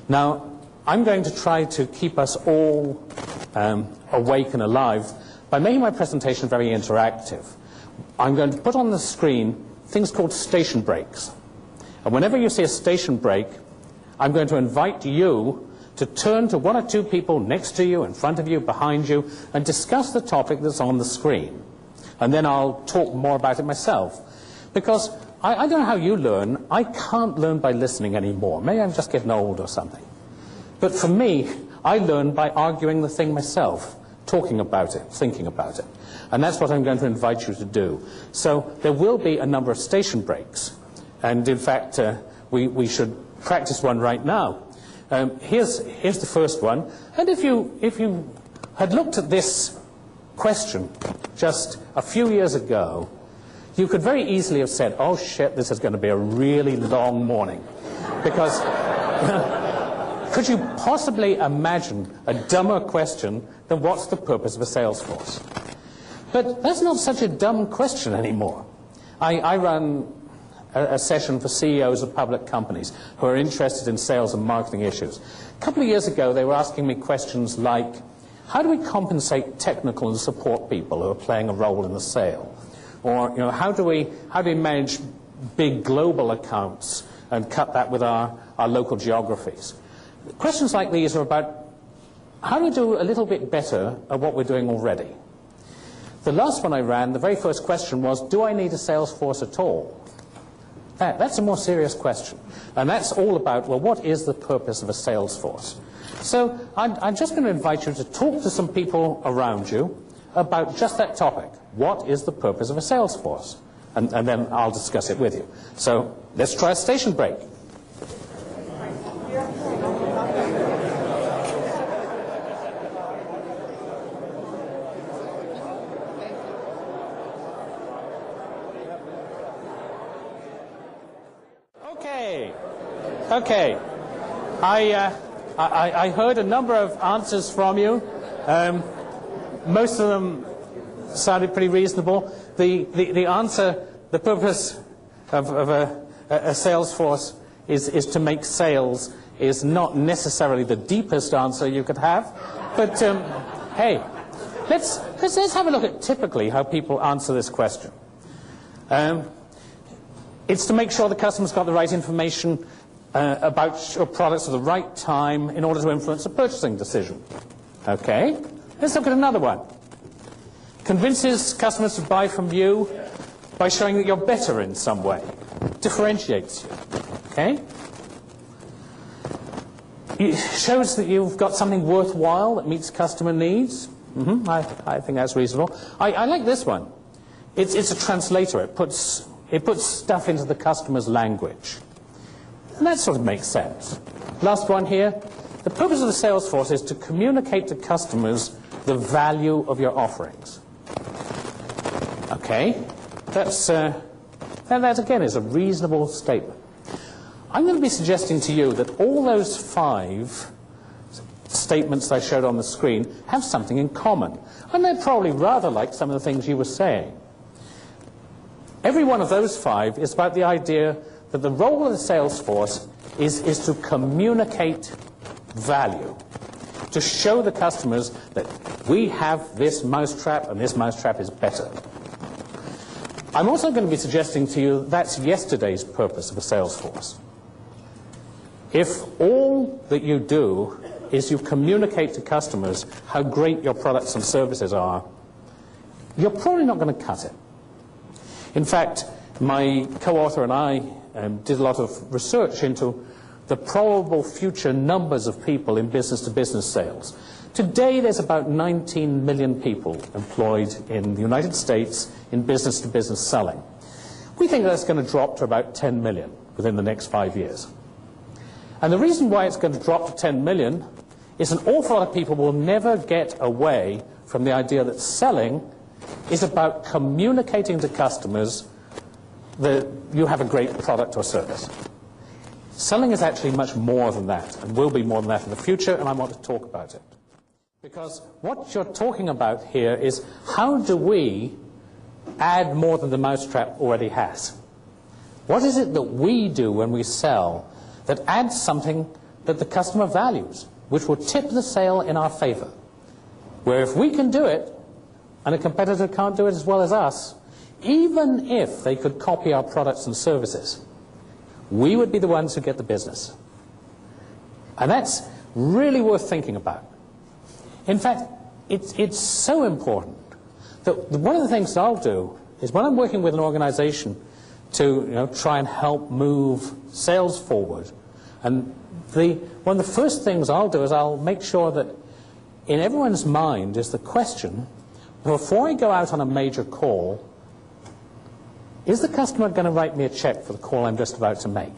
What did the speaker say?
Now, I'm going to try to keep us all awake and alive by making my presentation very interactive. I'm going to put on the screen things called station breaks. And whenever you see a station break, I'm going to invite you to turn to one or two people next to you, in front of you, behind you, and discuss the topic that's on the screen. And then I'll talk more about it myself. Because I don't know how you learn. I can't learn by listening anymore. Maybe I'm just getting old or something. But for me, I learn by arguing the thing myself, talking about it, thinking about it. And that's what I'm going to invite you to do. So there will be a number of station breaks. And in fact, we should practice one right now. Here's the first one. And if you had looked at this question just a few years ago, you could very easily have said, oh shit, this is going to be a really long morning. Because could you possibly imagine a dumber question than what's the purpose of a sales force? But that's not such a dumb question anymore. I run a session for CEOs of public companies who are interested in sales and marketing issues. A couple of years ago, they were asking me questions like, how do we compensate technical and support people who are playing a role in the sale? Or, how do we manage big global accounts and cut that with our local geographies? Questions like these are about how do we do a little bit better at what we're doing already? The last one I ran, the very first question was, do I need a sales force at all? That's a more serious question. And that's all about, well, what is the purpose of a sales force? So I'm just going to invite you to talk to some people around you about just that topic. What is the purpose of a sales force? And then I'll discuss it with you. So let's try a station break. Okay. I heard a number of answers from you. Most of them sounded pretty reasonable. The answer, the purpose of a sales force is to make sales is not necessarily the deepest answer you could have. But hey, let's have a look at typically how people answer this question. It's to make sure the customer's got the right information about your products at the right time in order to influence a purchasing decision. Okay, let's look at another one. Convinces customers to buy from you by showing that you're better in some way. Differentiates you. Okay? It shows that you've got something worthwhile that meets customer needs. I think that's reasonable. I like this one. It's a translator. It puts stuff into the customer's language. And that sort of makes sense. Last one here. The purpose of the sales force is to communicate to customers the value of your offerings. Okay? That again is a reasonable statement. I'm going to be suggesting to you that all those 5 statements I showed on the screen have something in common. And they're probably rather like some of the things you were saying. Every one of those 5 is about the idea that the role of the sales force is to communicate value, to show the customers that we have this mousetrap and this mousetrap is better. I'm also going to be suggesting to you that's yesterday's purpose of a sales force. If all that you do is you communicate to customers how great your products and services are, you're probably not going to cut it. In fact, my co-author and I did a lot of research into the probable future numbers of people in business-to-business sales. Today, there's about 19 million people employed in the United States in business-to-business selling. We think that's going to drop to about 10 million within the next 5 years. And the reason why it's going to drop to 10 million is an awful lot of people will never get away from the idea that selling is about communicating to customers that you have a great product or service. Selling is actually much more than that, and will be more than that in the future, and I want to talk about it. Because what you're talking about here is how do we add more than the mousetrap already has? What is it that we do when we sell that adds something that the customer values, which will tip the sale in our favor. Where if we can do it, and a competitor can't do it as well as us, even if they could copy our products and services, we would be the ones who get the business. And that's really worth thinking about. In fact, it's so important that one of the things I'll do is when I'm working with an organization to try and help move sales forward, and one of the first things I'll do is I'll make sure that in everyone's mind is the question, before I go out on a major call, is the customer going to write me a check for the call I'm just about to make?